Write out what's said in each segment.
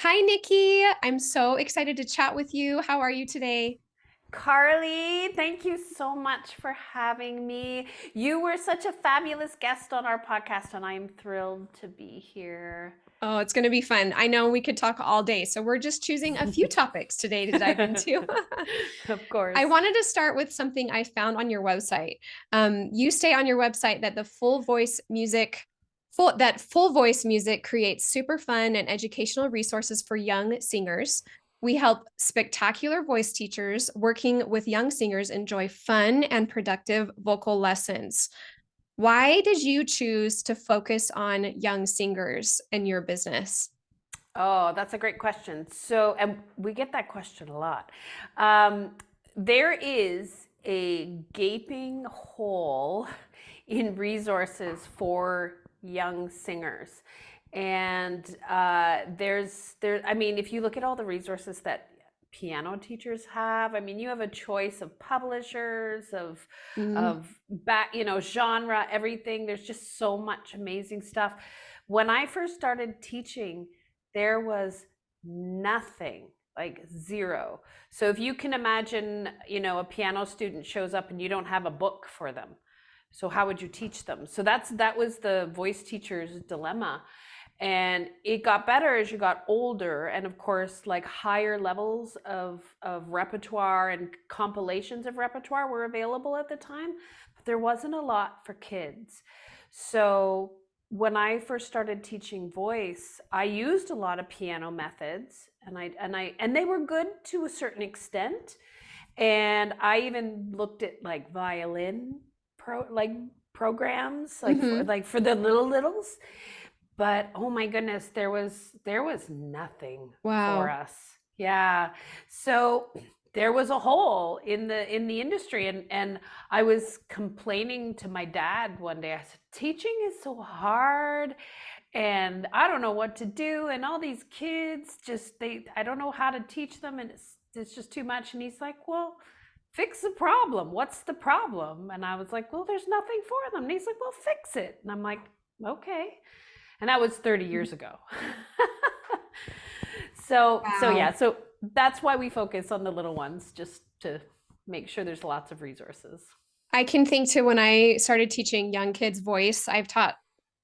Hi, Nikki. I'm so excited to chat with you. How are you today? Carly, thank you so much for having me. You were such a fabulous guest on our podcast, and I'm thrilled to be here. Oh, it's going to be fun. I know we could talk all day, so we're just choosing a few topics today to dive into. Of I course. wanted to start with something I found on your website. You say on your website that the full voice music creates super fun and educational resources for young singers. We help spectacular voice teachers working with young singers enjoy fun and productive vocal lessons. Why did you choose to focus on young singers in your business? Oh, that's a great question. So, and we get that question a lot. Um, there is a gaping hole in resources for young singers. And I mean, if you look at all the resources that piano teachers have, I mean, you have a choice of publishers, Mm, of genre, everything. There's just so much amazing stuff. When I first started teaching, there was nothing, like zero. So if you can imagine, a piano student shows up and you don't have a book for them, so how would you teach them? So that was the voice teacher's dilemma. And it got better as you got older, and of course, like, higher levels of repertoire and compilations of repertoire were available at the time, but there wasn't a lot for kids. So when I first started teaching voice, I used a lot of piano methods, and they were good to a certain extent. And I even looked at, like, violin programs, like hmm. for the littles. But oh my goodness, there was nothing for Wow. us. Yeah. So there was a hole in the industry, and I was complaining to my dad one day. I said, "Teaching is so hard, and I don't know what to do, and all these kids just they I don't know how to teach them, and it's just too much." And he's like, "Well, fix the problem. What's the problem?" And I was like, "Well, there's nothing for them." And he's like, "Well, fix it." And I'm like, "Okay." And that was 30 years ago. So Wow. yeah, so that's why we focus on the little ones, just to make sure there's lots of resources. I can think to when I started teaching young kids voice, I've taught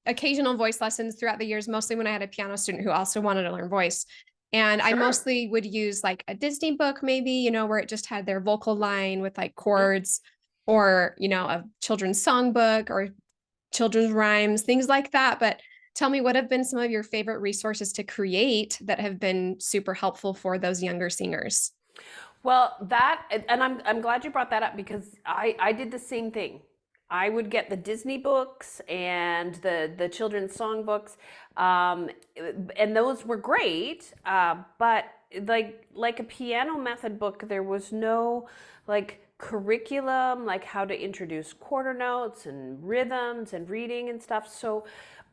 occasional voice lessons throughout the years, mostly when I had a piano student who also wanted to learn voice. And I Sure. mostly would use like a Disney book, maybe, where it just had their vocal line with like Mhm. chords, or, a children's songbook or children's rhymes, things like that. But tell me, what have been some of your favorite resources to create that have been super helpful for those younger singers? Well, and I'm glad you brought that up, because I did the same thing. I would get the Disney books and the children's song books, um, and those were great. But like a piano method book, there was no, like, curriculum, like how to introduce quarter notes and rhythms and reading and stuff. So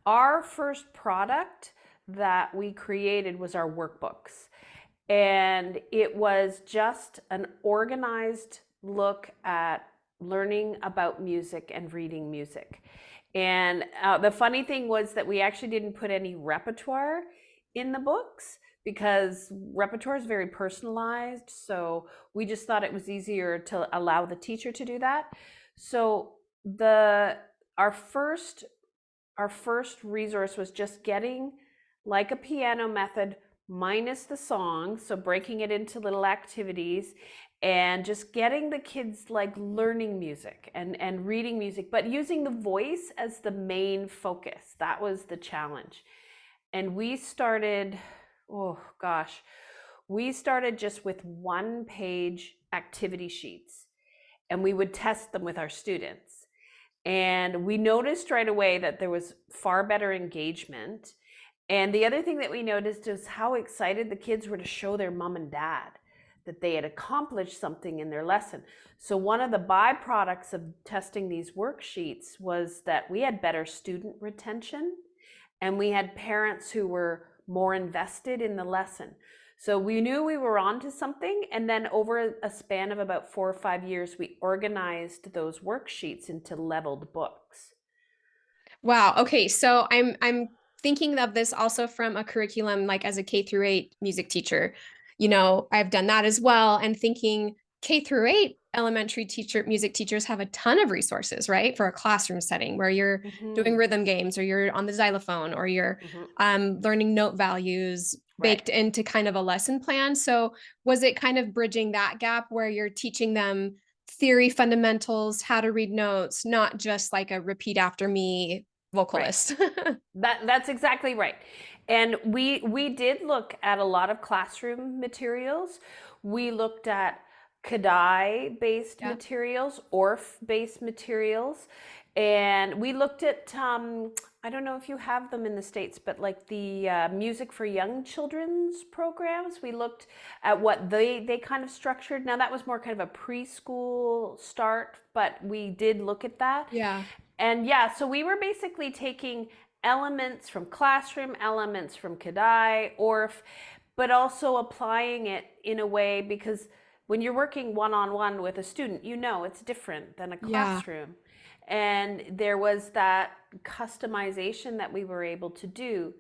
our first product that we created was our workbooks, and it was just an organized look at learning about music and reading music. And the funny thing was that we actually didn't put any repertoire in the books, because repertoire is very personalized. So we just thought it was easier to allow the teacher to do that. So the our first our first resource was just getting, like a piano method, minus the song, so breaking it into little activities, and just getting the kids, like, learning music and reading music, but using the voice as the main focus. That was the challenge. And we started, oh gosh, we started just with one page activity sheets, and we would test them with our students. And we noticed right away that there was far better engagement. And the other thing that we noticed is how excited the kids were to show their mom and dad that they had accomplished something in their lesson. So one of the byproducts of testing these worksheets was that we had better student retention, and we had parents who were more invested in the lesson. So we knew we were onto something. And then over a span of about 4 or 5 years, we organized those worksheets into leveled books. Wow. Okay. So I'm thinking of this also from a curriculum, like as a K through 8 music teacher, you know, I've done that as well. And thinking K through 8 elementary music teachers have a ton of resources, right? For a classroom setting where you're doing Hmm. rhythm games or you're on the xylophone or you're Hmm. learning note values Right. baked into kind of a lesson plan. So was it kind of bridging that gap where you're teaching them theory fundamentals, how to read notes, not just like a repeat after me Right. vocalist? That's exactly right. And we did look at a lot of classroom materials. We looked at Kadai based Yeah. materials, ORF based materials, and we looked at I don't know if you have them in the States, but like the music for young children's programs. We looked at what they kind of structured. Now that was more kind of a preschool start, but we did look at that. Yeah. And yeah, so we were basically taking elements from classroom, elements from Kadai, ORF, but also applying it in a way because when you're working one on one with a student, you know it's different than a Yeah. classroom. And there was that customization that we were able to do.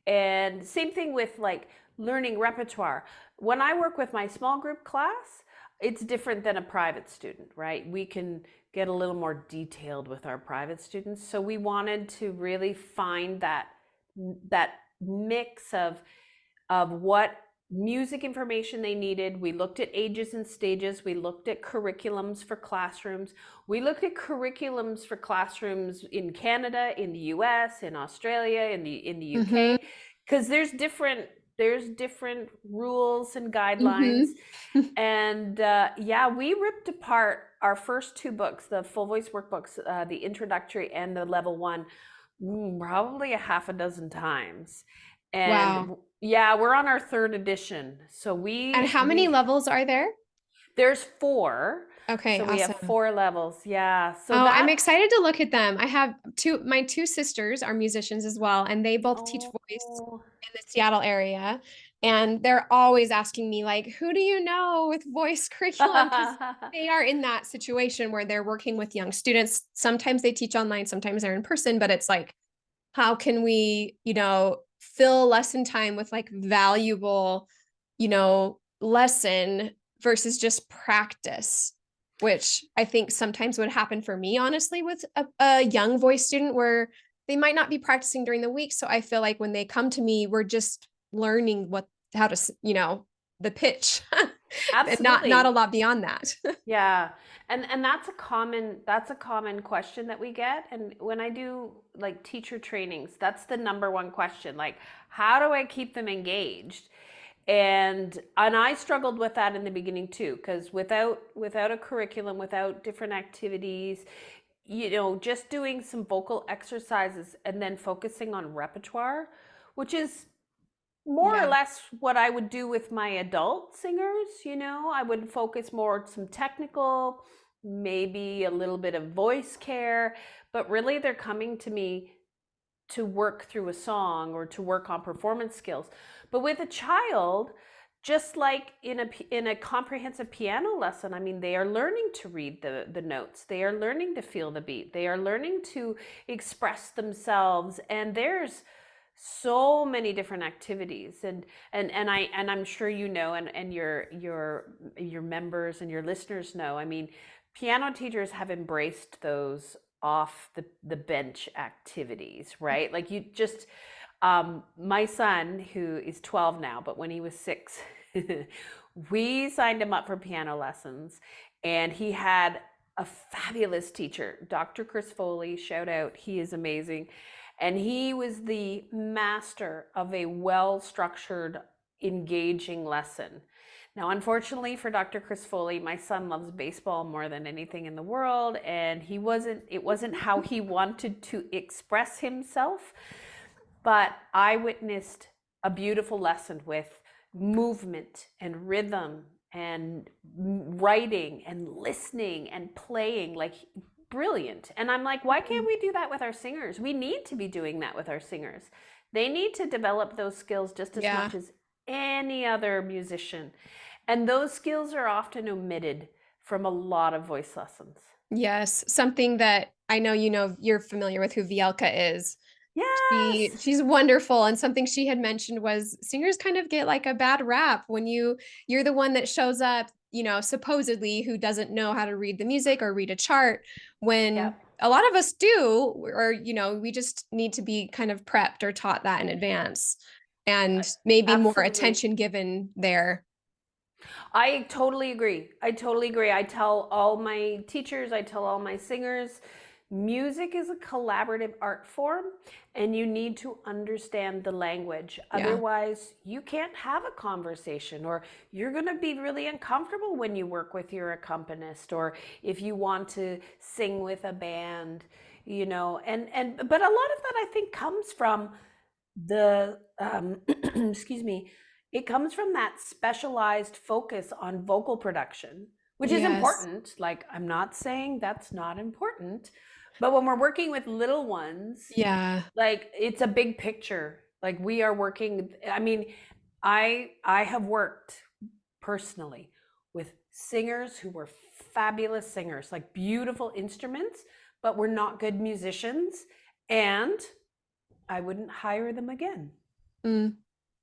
And same thing with like learning repertoire. When I work with my small group class, it's different than a private student, right? We can get a little more detailed with our private students. So we wanted to really find that mix of what music information they needed. We looked at ages and stages. We looked at curriculums for classrooms. We looked at curriculums for classrooms in Canada, in the US, in Australia, in the Mhm. UK, because there's different rules and guidelines. Mhm. And yeah, we ripped apart our first two books, the full voice workbooks, the introductory and the level one, probably a half a dozen times. Wow. And yeah, we're on our third edition. So And we how many we levels are there? there's four. Okay, So we have awesome. four levels. Yeah. So Oh, I'm that excited to look at them. I have my two sisters are musicians as well, and they both teach voice oh in the Seattle area. And they're always asking me, like, who do you know with voice curriculum? Because they are in that situation where they're working with young students. Sometimes they teach online, sometimes they're in person, but it's like, how can we, fill lesson time with like valuable, lesson versus just practice, which I think sometimes would happen for me, honestly, with a young voice student where they might not be practicing during the week. So I feel like when they come to me, we're just learning how to, the pitch, and not a Absolutely. lot beyond that. Yeah. And that's a common question that we get. And when I do like teacher trainings, that's the number one question. Like, how do I keep them engaged? And I struggled with that in the beginning too, because without a curriculum, without different activities, just doing some vocal exercises and then focusing on repertoire, which is more or Yeah. less what I would do with my adult singers. I would focus more on some technical, maybe a little bit of voice care, but really they're coming to me to work through a song or to work on performance skills. But with a child, just like in a comprehensive piano lesson, I mean, they are learning to read the notes. They are learning to feel the beat. They are learning to express themselves. And there's so many different activities, and I'm sure and your members and your listeners know. I mean, piano teachers have embraced those off the bench activities, right? Like you just my son, who is 12 now, but when he was 6, we signed him up for piano lessons, and he had a fabulous teacher, Dr. Chris Foley. Shout out, he is amazing. And he was the master of a well structured, engaging lesson. Now, unfortunately for Dr. Chris Foley, my son loves baseball more than anything in the world, and it wasn't how he wanted to express himself. But I witnessed a beautiful lesson with movement and rhythm and writing and listening and playing, like brilliant. And I'm like, why can't we do that with our singers? We need to be doing that with our singers. They need to develop those skills just as Yeah. much as any other musician. And those skills are often omitted from a lot of voice lessons. Yes, something that I know you're familiar with who Vielka is. Yes. She's wonderful, and something she had mentioned was singers kind of get like a bad rap when you're the one that shows up, supposedly who doesn't know how to read the music or read a chart when Yep. a lot of us do, or we just need to be kind of prepped or taught that in advance and maybe more Absolutely. attention given there. I totally agree. I totally agree. I tell all my teachers, I tell all my singers, music is a collaborative art form and you need to understand the language. Yeah. Otherwise, you can't have a conversation or you're going to be really uncomfortable when you work with your accompanist or if you want to sing with a band, and but a lot of that I think comes from the excuse me, it comes from that specialized focus on vocal production, which is Yes. important. Like, I'm not saying that's not important, but when we're working with little ones, Yeah. like, it's a big picture. Like, we are working, I mean, I have worked personally with singers who were fabulous singers, like beautiful instruments, but were not good musicians, and I wouldn't hire them again, Mm,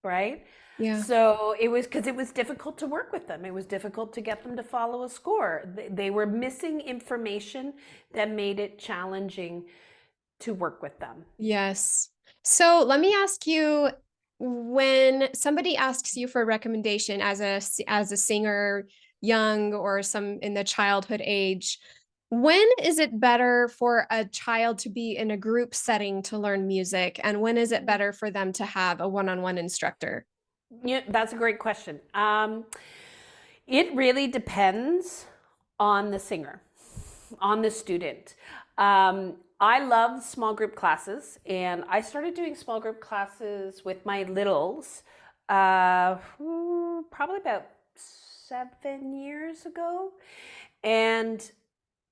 right? yeah. So it was because it was difficult to work with them. It was difficult to get them to follow a score. They were missing information that made it challenging to work with them. Yes. So let me ask you, when somebody asks you for a recommendation as a singer, young or some in the childhood age, when is it better for a child to be in a group setting to learn music, and when is it better for them to have a one-on-one instructor? Yeah, that's a great question. It really depends on the singer, on the student. I love small group classes, and I started doing small group classes with my littles probably about 7 years ago. And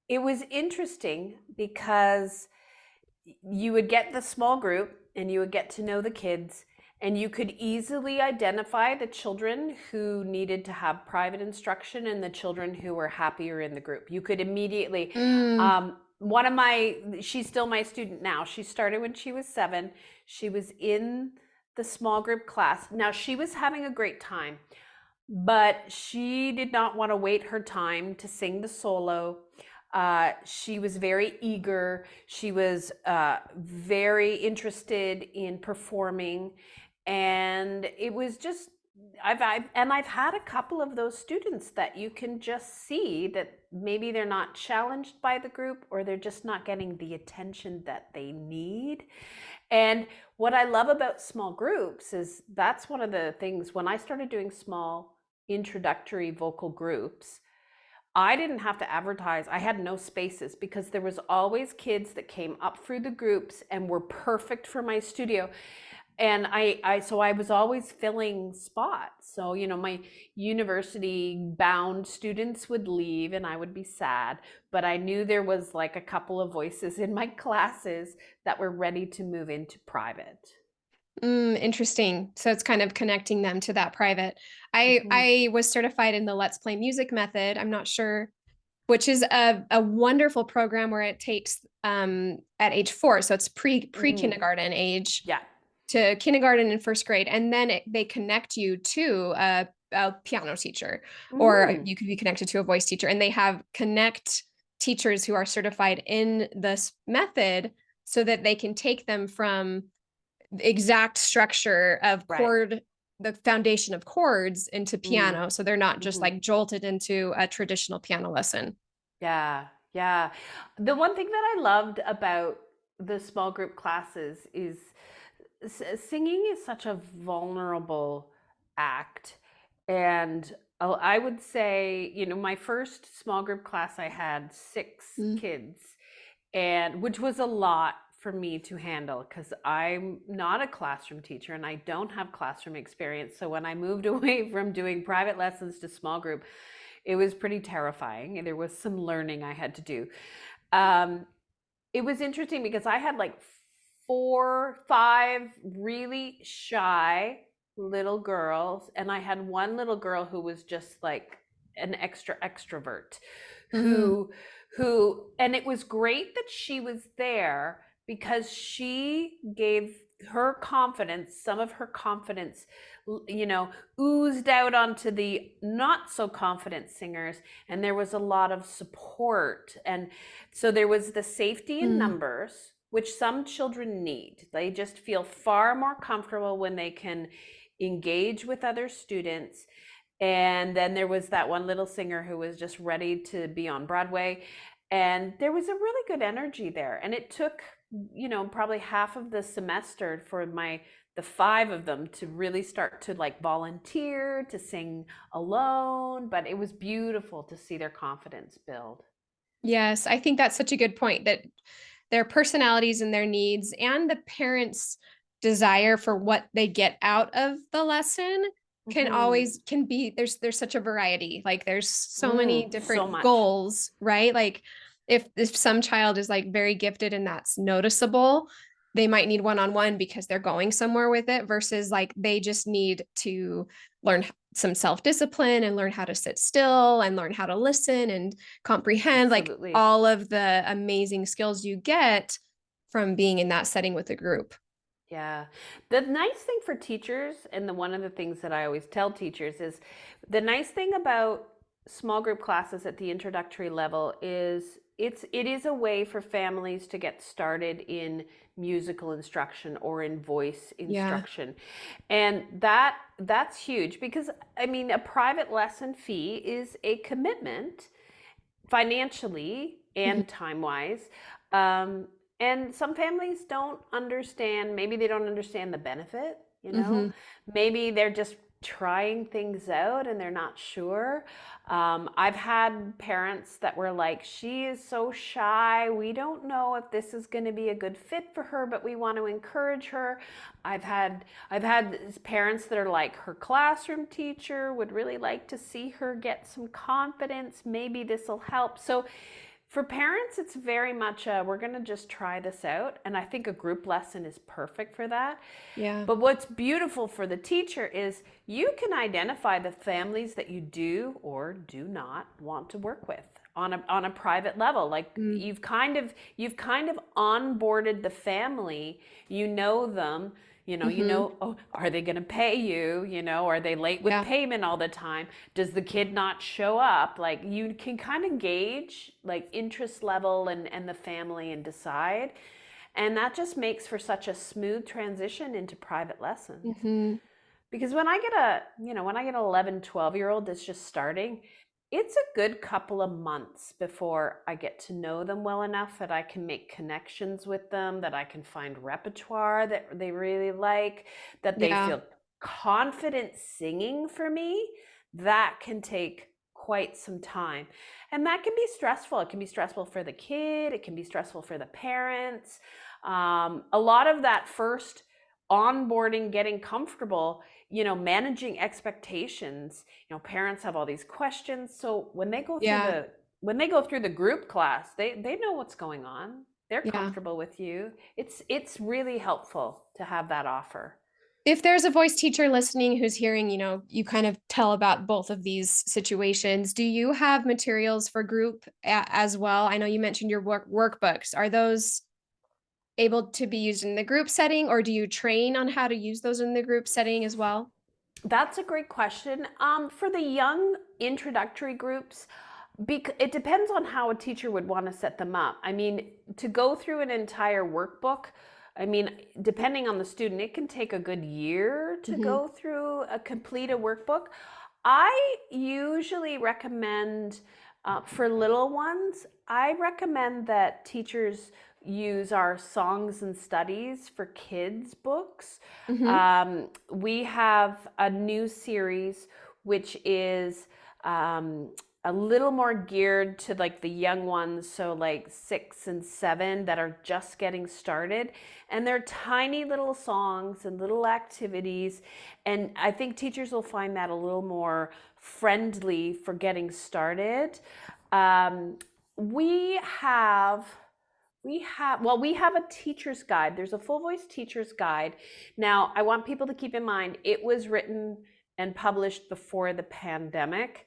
it was interesting because you would get the small group and you would get to know the kids and you could easily identify the children who needed to have private instruction and the children who were happier in the group. You could immediately, Mm, one of my, she's still my student now. She started when she was 7. She was in the small group class. Now she was having a great time, but she did not want to wait her time to sing the solo. She was very eager. She was very interested in performing, and it was just I've had a couple of those students that you can just see that maybe they're not challenged by the group or they're just not getting the attention that they need. And what I love about small groups is that's one of the things when I started doing small introductory vocal groups, I didn't have to advertise. I had no spaces because there was always kids that came up through the groups and were perfect for my studio. And I was always filling spots. So, my university bound students would leave and I would be sad, but I knew there was like a couple of voices in my classes that were ready to move into private. interesting. So it's kind of connecting them to that private. I Mhm. I was certified in the Let's Play Music method. I'm not sure, which is a wonderful program where it takes at age 4, so it's Mhm. pre-kindergarten age Yeah. to kindergarten and first grade, and then they connect you to a piano teacher, or Mm. you could be connected to a voice teacher, and they have connect teachers who are certified in this method so that they can take them from the exact structure of Right. the foundation of chords into Mm. piano, so they're not just Mhm. like jolted into a traditional piano lesson. Yeah, yeah. The one thing that I loved about the small group classes is singing is such a vulnerable act. And I would say, my first small group class, I had 6 Mm, kids, and which was a lot for me to handle because I'm not a classroom teacher and I don't have classroom experience. So when I moved away from doing private lessons to small group, it was pretty terrifying and there was some learning I had to do. Um, it was interesting because I had like 4, 5 really shy little girls, and I had one little girl who was just like an extra extrovert mhm. who and it was great that she was there because she gave her confidence, some of her confidence, you know, oozed out onto the not so confident singers, and there was a lot of support. And so there was the safety in Mm. numbers, which some children need. They just feel far more comfortable when they can engage with other students. And then there was that one little singer who was just ready to be on Broadway. And there was a really good energy there. And it took, you know, probably half of the semester for the five of them to really start to like volunteer to sing alone. But it was beautiful to see their confidence build. Yes, I think that's such a good point, that their personalities and their needs and the parents' desire for what they get out of the lesson Mm-hmm. can be, there's such a variety. Like there's so many So different much. goals, right? Like if some child is like very gifted and that's noticeable, they might need one-on-one because they're going somewhere with it, versus like they just need to learn some self-discipline and learn how to sit still and learn how to listen and comprehend, like Absolutely. all of the amazing skills you get from being in that setting with a group. Yeah. The nice thing for teachers, and one of the things that I always tell teachers is the nice thing about small group classes at the introductory level is it is a way for families to get started in musical instruction or in voice Yeah. instruction. And that's huge because I mean a private lesson fee is a commitment financially Mhm. and time wise. Um, and some families don't understand, maybe they don't understand the benefit, you know, Mhm. maybe they're just trying things out and they're not sure. I've had parents that were like, she is so shy. We don't know if this is going to be a good fit for her, but we want to encourage her. I've had parents that are like, her classroom teacher would really like to see her get some confidence. Maybe this will help. So for parents, it's very much we're going to just try this out. And I think a group lesson is perfect for that. Yeah. But what's beautiful for the teacher is you can identify the families that you do or do not want to work with on a private level. Like Mm. you've kind of onboarded the family. You know them. You Mhm. know, oh, are they going to pay you? You know, are they late with Yeah. payment all the time? Does the kid not show up? Like you can kind of gauge like interest level and the family and decide. And that just makes for such a smooth transition into private lessons. Mhm. Because when I get when I get an 11, 12-year old that's just starting, it's a good couple of months before I get to know them well enough that I can make connections with them, that I can find repertoire that they really like, that they Yeah. feel confident singing for me. That can take quite some time. And that can be stressful. It can be stressful for the kid, it can be stressful for the parents. A lot of that first onboarding, getting comfortable, managing expectations. Parents have all these questions. So Yeah. when they go through the group class, they know what's going on. They're Yeah. comfortable with you. It's really helpful to have that offer. If there's a voice teacher listening who's hearing, you kind of tell about both of these situations, do you have materials for group as well? I know you mentioned your workbooks. Are those able to be used in the group setting, or do you train on how to use those in the group setting as well? That's a great question. For the young introductory groups, it depends on how a teacher would want to set them up. I mean, to go through an entire workbook, I mean, depending on the student, it can take a good year to Mhm. go through complete a workbook. I usually recommend for little ones, I recommend that teachers use our songs and studies for kids books. Mhm. We have a new series which is a little more geared to like the young ones, so like 6 and 7 that are just getting started. And they're tiny little songs and little activities. And I think teachers will find that a little more friendly for getting started. Um, we have we have a teacher's guide. There's a full voice teacher's guide. Now, I want people to keep in mind it was written and published before the pandemic,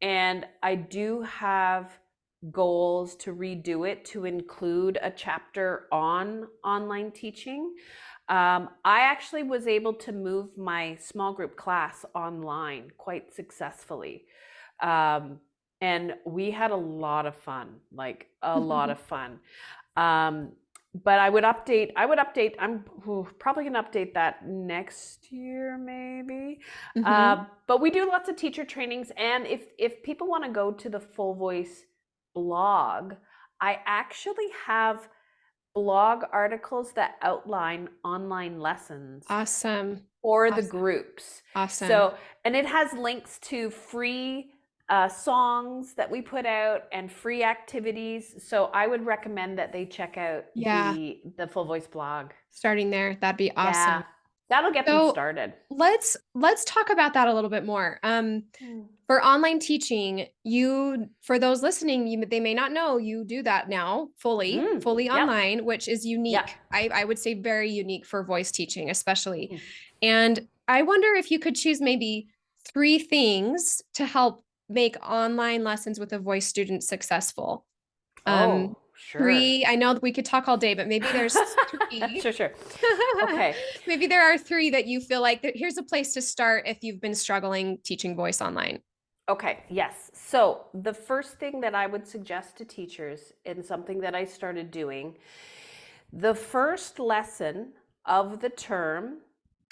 and I do have goals to redo it to include a chapter on online teaching. I actually was able to move my small group class online quite successfui. Um, and we had a lot of fun, like a lot of fun. Um, but I would update, I'm probably gonna update that next year, maybe. Mhm. But we do lots of teacher trainings, and if people want to go to the Full Voice blog, I actually have blog articles that outline online lessons Awesome. for the Awesome. groups. Awesome. So, and it has links to free songs that we put out and free activities. So I would recommend that they check out Yeah, the Full Voice blog. starting there, that'd be awesome. Yeah, that'll get them So started. let's talk about that a little bit more. Hmm. For online teaching, you for those listening, they may not know you do that now Mm, fully yep, online, which is yep. unique. I would say very unique for voice teaching, especially. Hmm. And I wonder if you could choose maybe three things to help make online lessons with a voice student successful. Um, Oh, sure. three, I know that we could talk all day, but maybe there's three. Sure, sure. Okay. Maybe there are three that you feel like that here's a place to start if you've been struggling teaching voice online. Okay, yes. So the first thing that I would suggest to teachers, and something that I started doing, the first lesson of the term,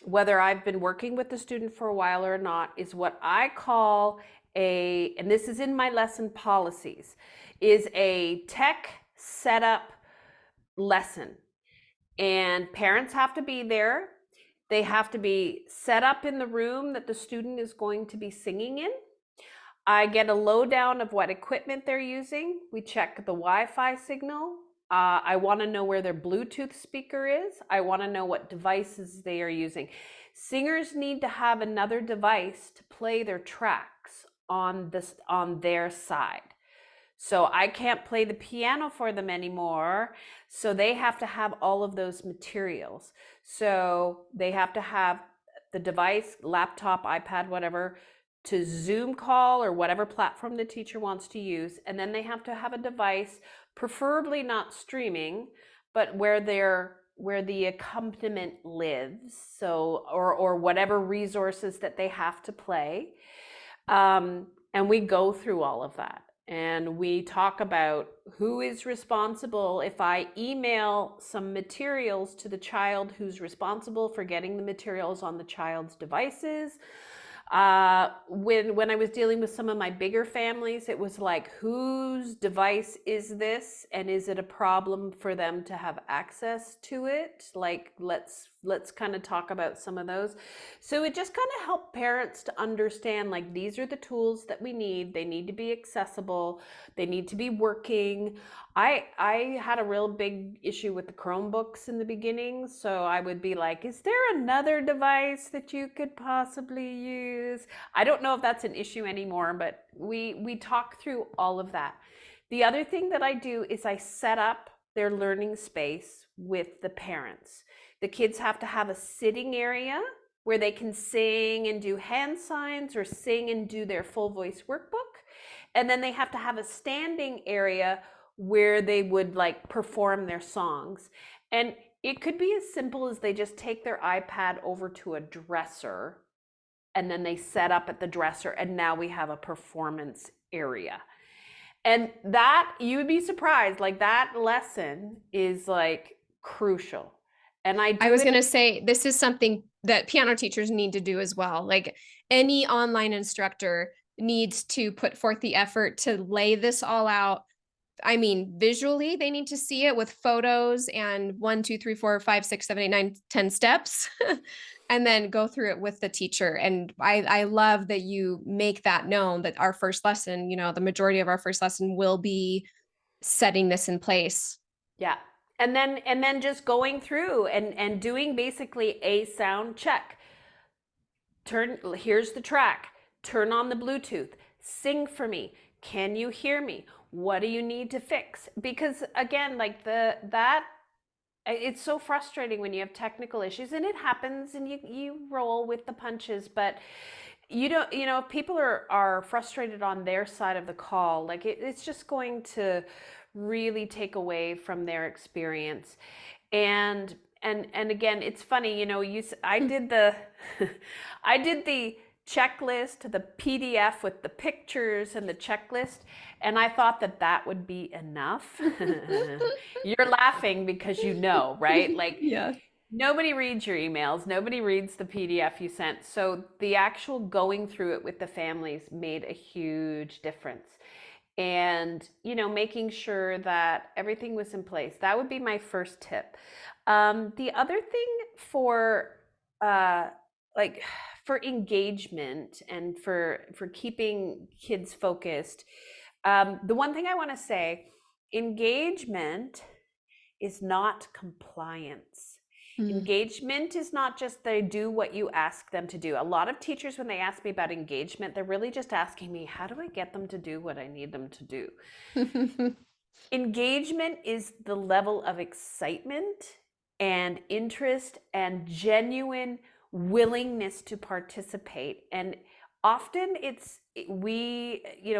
whether I've been working with the student for a while or not, is what I call and this is in my lesson policies, is a tech setup lesson. And parents have to be there. They have to be set up in the room that the student is going to be singing in. I get a lowdown of what equipment they're using. We check the Wi-Fi signal. I want to know where their Bluetooth speaker is. I want to know what devices they are using. Singers need to have another device to play their tracks on their side. So I can't play the piano for them anymore. So they have to have all of those materials. So they have to have the device, laptop, iPad, whatever, to Zoom call or whatever platform the teacher wants to use. And then they have to have a device, preferably not streaming, but where the accompaniment lives. So, or whatever resources that they have to play. And we go through all of that. And we talk about who is responsible. If I email some materials to the child, who's responsible for getting the materials on the child's devices. When I was dealing with some of my bigger families, it was like, whose device is this, and is it a problem for them to have access to it? Like, let's kind of talk about some of those. So it just kind of helped parents to understand, like, these are the tools that we need. They need to be accessible. They need to be working. I had a real big issue with the Chromebooks in the beginning, so I would be like, is there another device that you could possibly use? I don't know if that's an issue anymore, but we talk through all of that. The other thing that I do is I set up their learning space with the parents. The kids have to have a sitting area where they can sing and do hand signs or sing and do their full voice workbook. And then they have to have a standing area where they would like perform their songs. And it could be as simple as they just take their iPad over to a dresser and then they set up at the dresser, and now we have a performance area. And that, you would be surprised, like that lesson is like crucial. And I I do was it. going to say this is something that piano teachers need to do as well. Like any online instructor needs to put forth the effort to lay this all out. I mean, visually, they need to see it with photos and 1, 2, 3, 4, 5, 6, 7, 8, 9, 10 steps, and then go through it with the teacher. And I love that you make that known that our first lesson, the majority of our first lesson will be setting this in place. Yeah. And then just going through and doing basically a sound check. Here's the track. Turn on the Bluetooth. Sing for me. Can you hear me? What do you need to fix? Because again, like that it's so frustrating when you have technical issues, and it happens and you roll with the punches, but if people are frustrated on their side of the call, like it's just going to really take away from their experience. And and again, it's funny, I did the I did the checklist, the PDF with the pictures and the checklist, and I thought that that would be enough. You're laughing because right? Like, Yeah. nobody reads your emails, nobody reads the PDF you sent. So the actual going through it with the families made a huge difference. And, making sure that everything was in place. That would be my first tip. The other thing for uh, like for engagement and for keeping kids focused, the one thing I want to say, engagement is not compliance. Mm. Engagement is not just they do what you ask them to do. A lot of teachers, when they ask me about engagement, they're really just asking me, how do I get them to do what I need them to do? Engagement is the level of excitement and interest and genuine willingness to participate. And often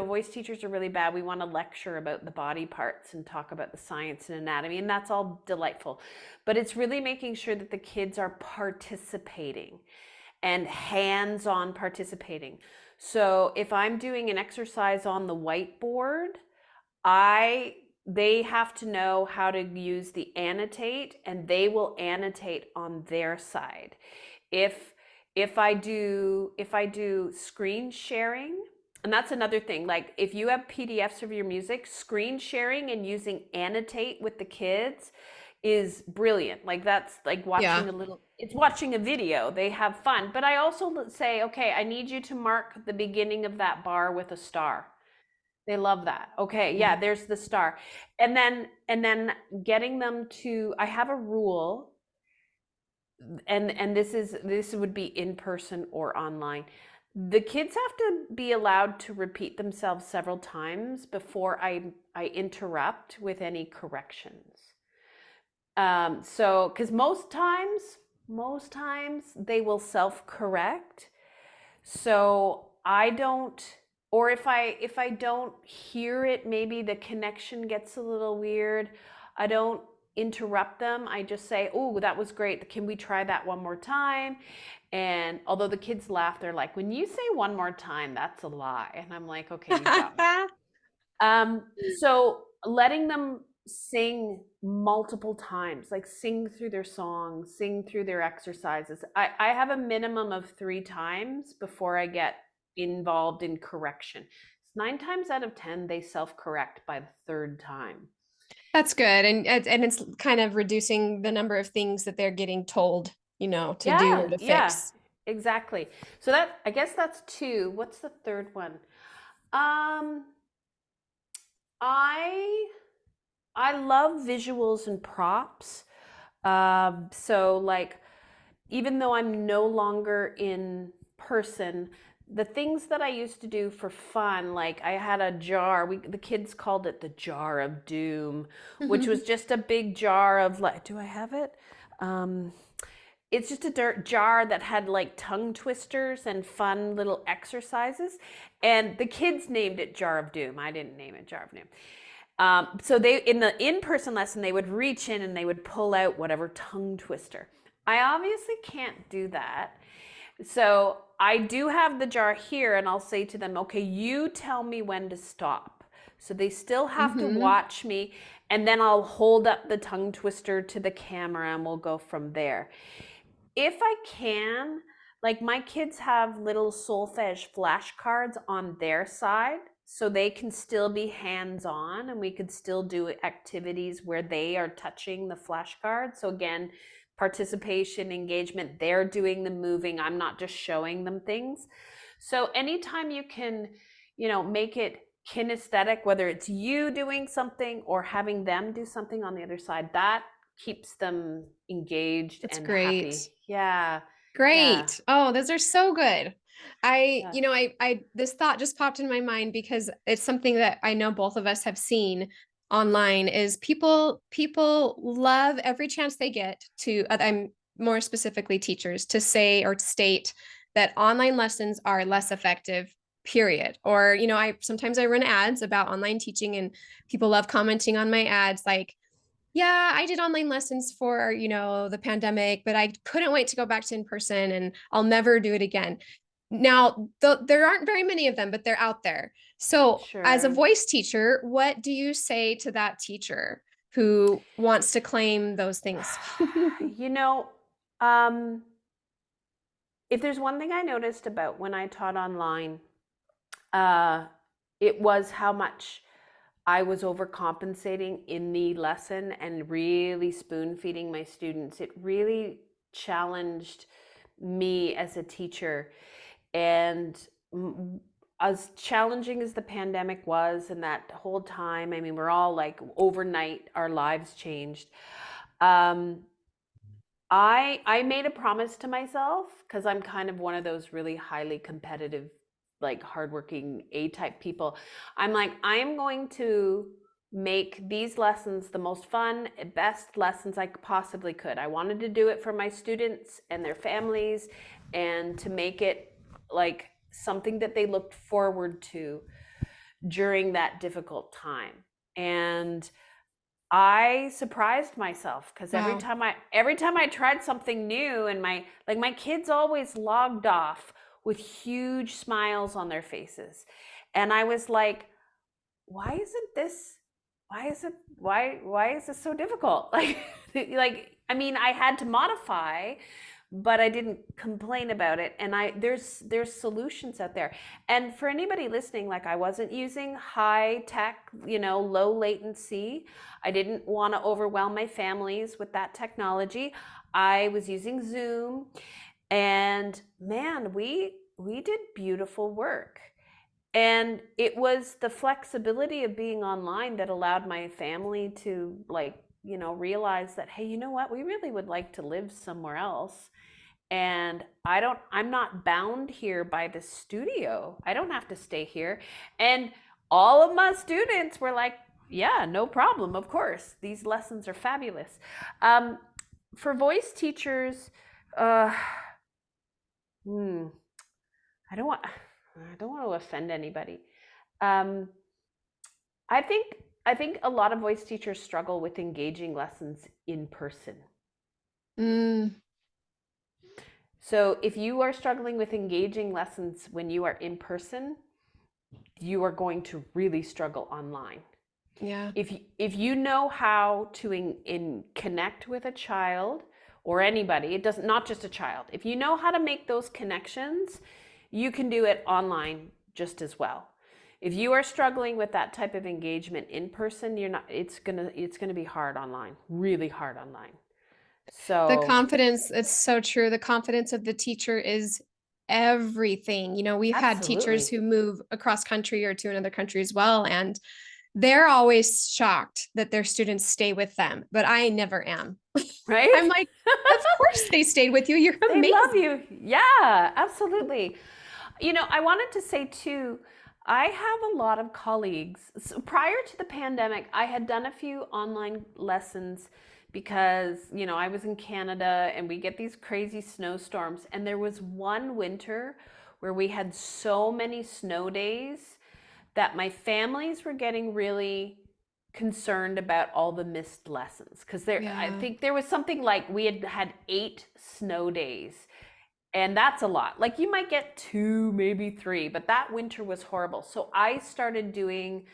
voice teachers are really bad. We want to lecture about the body parts and talk about the science and anatomy, and that's all delightful. But it's really making sure that the kids are participating and hands-on participating. So if I'm doing an exercise on the whiteboard, I they have to know how to use the annotate, and they will annotate on their side. If if I do screen sharing, and that's another thing, like if you have PDFs of your music, screen sharing and using annotate with the kids is brilliant. Like that's like Yeah. it's watching a video. They have fun. But I also say, okay, I need you to mark the beginning of that bar with a star. They love that. Okay, yeah, Yeah. there's the star. And then getting them to, I have a rule, and this would be in person or online. The kids have to be allowed to repeat themselves several times before I interrupt with any corrections. So because most times they will self-correct, so I don't, or if I don't hear it, maybe the connection gets a little weird. I don't interrupt them. I just say, "Oh, that was great. Can we try that one more time?" And although the kids laugh, they're like, "When you say one more time, that's a lie." And I'm like, "Okay, you've got me." So letting them sing multiple times, like sing through their songs, sing through their exercises. I have a minimum of 3 times before I get involved in correction. 9 times out of 10, they self-correct by the third time. That's good. And it's kind of reducing the number of things that they're getting told, to do or Yeah, to yeah, fix. exactly. So that, I guess that's two. What's the third one? Um, I I love visuals and props. So like, even though I'm no longer in person, the things that I used to do for fun, like I had a jar, the kids called it the jar of doom, which was just a big jar of, like, do I have it? Um, it's just a dirt jar that had like tongue twisters and fun little exercises. And the kids named it Jar of Doom. I didn't name it Jar of Doom. So they, in the in-person lesson, they would reach in and they would pull out whatever tongue twister. I obviously can't do that. So I do have the jar here, and I'll say to them, okay, you tell me when to stop. So they still have to Hmm. watch me, and then I'll hold up the tongue twister to the camera and we'll go from there. If I can, like my kids have little solfege flashcards on their side, so they can still be hands-on and we could still do activities where they are touching the flashcard. So again, participation, engagement, they're doing the moving, I'm not just showing them things. So anytime you can, make it kinesthetic, whether it's you doing something or having them do something on the other side, that keeps them engaged That's and great. happy. Yeah. Yeah. Great. Oh, those are so good. Yeah. This thought just popped in my mind because it's something that I know both of us have seen online is people love every chance they get to, I'm more specifically teachers, to say or to state that online lessons are less effective, period. Or, I sometimes I run ads about online teaching and people love commenting on my ads like, yeah, I did online lessons for, the pandemic, but I couldn't wait to go back to in person and I'll never do it again. Now, there aren't very many of them, but they're out there. So, as a Sure. voice teacher, what do you say to that teacher who wants to claim those things? You know, um, if there's one thing I noticed about when I taught online, uh, it was how much I was overcompensating in the lesson and really spoon feeding my students. It really challenged me as a teacher. And as challenging as the pandemic was, and that whole time, I mean, we're all like overnight, our lives changed. Um, I made a promise to myself because I'm kind of one of those really highly competitive, like hardworking A type people. I'm like, I am going to make these lessons the most fun, best lessons I possibly could. I wanted to do it for my students and their families and to make it like something that they looked forward to during that difficult time. And I surprised myself because Wow. every time I tried something new and my kids always logged off with huge smiles on their faces. And I was like, why isn't this why is this so difficult? Like I mean I had to modify, but I didn't complain about it. And there's solutions out there. And for anybody listening, like I wasn't using high tech, low latency. I didn't want to overwhelm my families with that technology. I was using Zoom, and man, we did beautiful work. And it was the flexibility of being online that allowed my family to realize that, hey, you know what, we really would like to live somewhere else. And I'm not bound here by the studio. I don't have to stay here. And all of my students were like, yeah, no problem, of course, these lessons are fabulous. For voice teachers, uh, hmm, I don't want I don't want to offend anybody. Um, I think I think a lot of voice teachers struggle with engaging lessons in person. Mm, So if you are struggling with engaging lessons when you are in person, you are going to really struggle online. yeah. If you know how to connect with a child or anybody, it doesn't, not just a child. If you know how to make those connections, you can do it online just as well. If you are struggling with that type of engagement in person, you're not. It's gonna be hard online, really hard online. The So confidence, it's so true. The confidence of the teacher is everything. We've had teachers absolutely, who move across country or to another country as well, and they're always shocked that their students stay with them, but I never am. I'm right? like, of course they stayed with you. You're They love amazing. you. Yeah, absolutely. I wanted to say too, I have a lot of colleagues. So prior to the pandemic, I had done a few online lessons because, I was in Canada and we get these crazy snowstorms. And there was one winter where we had so many snow days that my families were getting really concerned about all the missed lessons because I Yeah. think there was something like we had had 8 snow days, and that's a lot. Like you might get 2, maybe 3, but that winter was horrible. So I started doing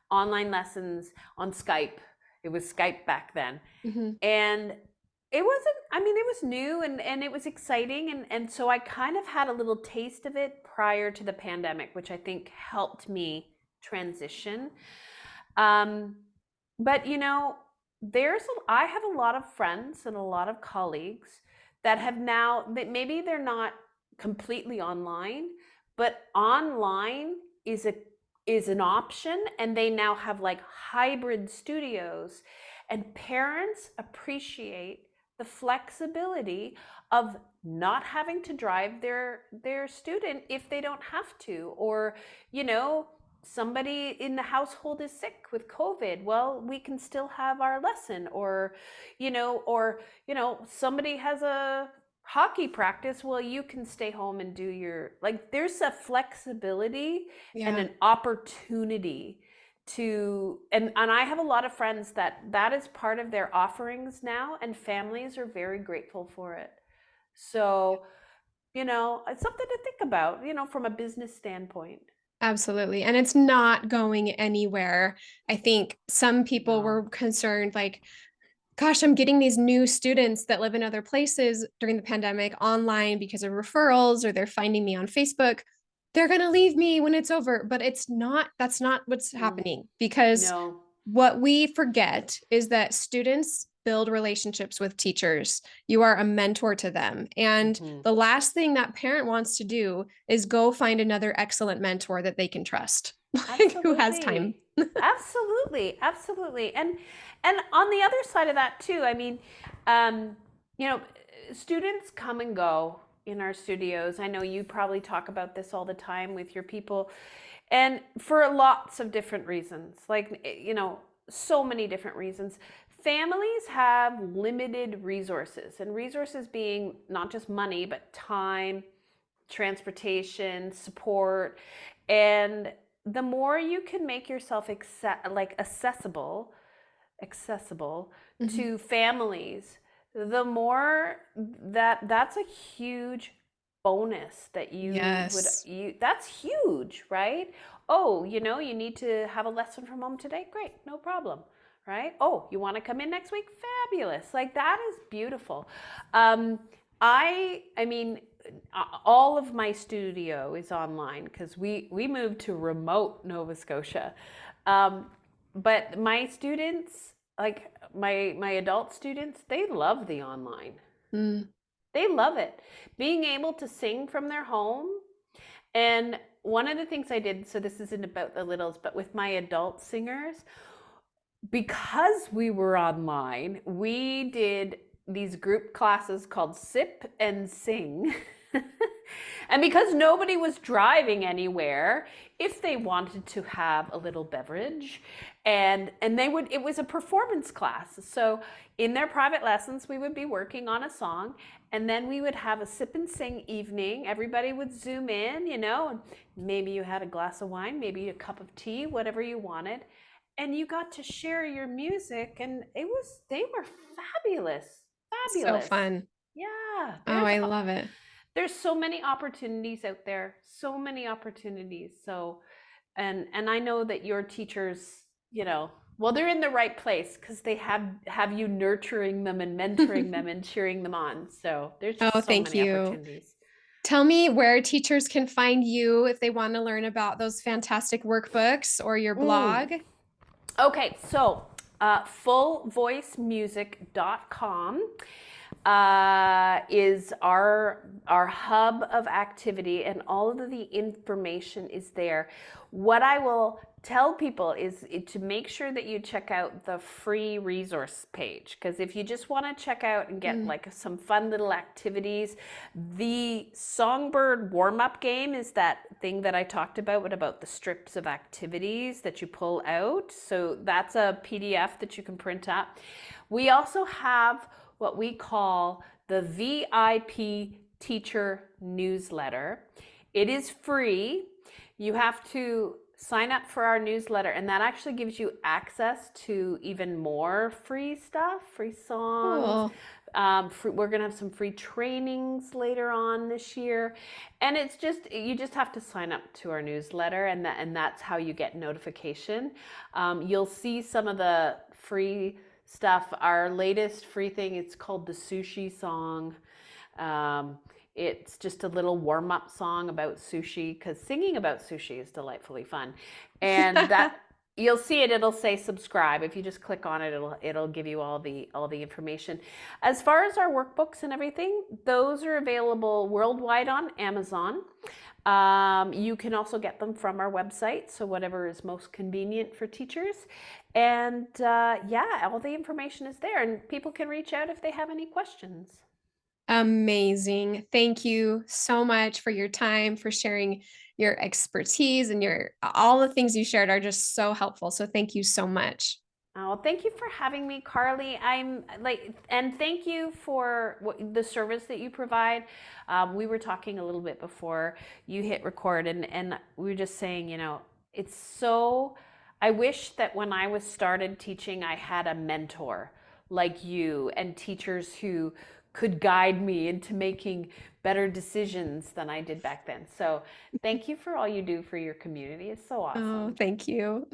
online lessons on Skype. It was Skype back then. Mhm. And it wasn't, I mean, it was new and it was exciting. And so I kind of had a little taste of it prior to the pandemic, which I think helped me transition. Um, but I have a lot of friends and a lot of colleagues that have now, maybe they're not completely online, but online is a is an option, and they now have like hybrid studios, and parents appreciate the flexibility of not having to drive their student if they don't have to, or you know somebody in the household is sick with COVID, well, we can still have our lesson, or somebody has a hockey practice, well, you can stay home and do your, like, there's a flexibility and Yeah, an opportunity to, and I have a lot of friends that that is part of their offerings now, and families are very grateful for it. So, it's something to think about, from a business standpoint. absolutely. And it's not going anywhere. I think some people No. were concerned, like, gosh, I'm getting these new students that live in other places during the pandemic online because of referrals or they're finding me on Facebook. They're going to leave me when it's over, but it's not, that's not what's Mm, happening, because no. what we forget is that students build relationships with teachers. You are a mentor to them. And Hmm. the last thing that parent wants to do is go find another excellent mentor that they can trust. Like, who has time? Absolutely. Absolutely. Absolutely. And on the other side of that too, I mean, um, you know, students come and go in our studios. I know you probably talk about this all the time with your people, and for lots of different reasons. Like, so many different reasons. Families have limited resources, and resources being not just money, but time, transportation, support, and the more you can make yourself accessible Mhm. to families, the more that's a huge bonus that Yes. that's huge, right? Oh, you need to have a lesson from home today? Great, no problem. Right? Oh, you want to come in next week? Fabulous. Like, that is beautiful. Um, I mean, all of my studio is online because we moved to remote Nova Scotia. Um, but my students, like my adult students, they love the online. Mm. They love it. Being able to sing from their home. And one of the things I did, so this isn't about the littles, but with my adult singers, because we were online, we did these group classes called Sip and Sing. And because nobody was driving anywhere, if they wanted to have a little beverage, and they would, it was a performance class. So in their private lessons, we would be working on a song, and then we would have a sip and sing evening. Everybody would zoom in, and maybe you had a glass of wine, maybe a cup of tea, whatever you wanted, and you got to share your music, and they were fabulous. So Fabulous. fun. Yeah, Oh, I love it. there's so many opportunities out there, so many opportunities. So, and I know that your teachers, well, they're in the right place because they have you nurturing them and mentoring them and cheering them on. So there's Oh, just so thank many you. opportunities. Tell me where teachers can find you if they want to learn about those fantastic workbooks or your Mm. blog. Okay, so fullvoicemusic.com is our hub of activity, and all of the information is there. What I will tell people is to make sure that you check out the free resource page, because if you just want to check out and get Mm. like some fun little activities, the Songbird warm-up game is that thing that I talked about the strips of activities that you pull out. So that's a PDF that you can print up. We also have what we call the VIP teacher newsletter. It is free. You have to sign up for our newsletter, and that actually gives you access to even more free stuff, free songs. Cool. We're going to have some free trainings later on this year, and you just have to sign up to our newsletter, and that's how you get notification. You'll see some of the free stuff. Our latest free thing, it's called the Sushi Song. Um, it's just a little warm-up song about sushi, because singing about sushi is delightfully fun. And that, you'll see it, it'll say subscribe. If you just click on it, it'll give you all the information. As far as our workbooks and everything, those are available worldwide on Amazon. You can also get them from our website, so whatever is most convenient for teachers. And yeah, all the information is there, and people can reach out if they have any questions. Amazing. Thank you so much for your time, for sharing your expertise, and your all the things you shared are just so helpful. So thank you so much. Oh, thank you for having me, Carly. I'm like, and thank you for the service that you provide. We were talking a little bit before you hit record, and we were just saying, it's so. I wish that when I was started teaching, I had a mentor like you and teachers who could guide me into making better decisions than I did back then. So, thank you for all you do for your community. It's so Oh, awesome. thank you.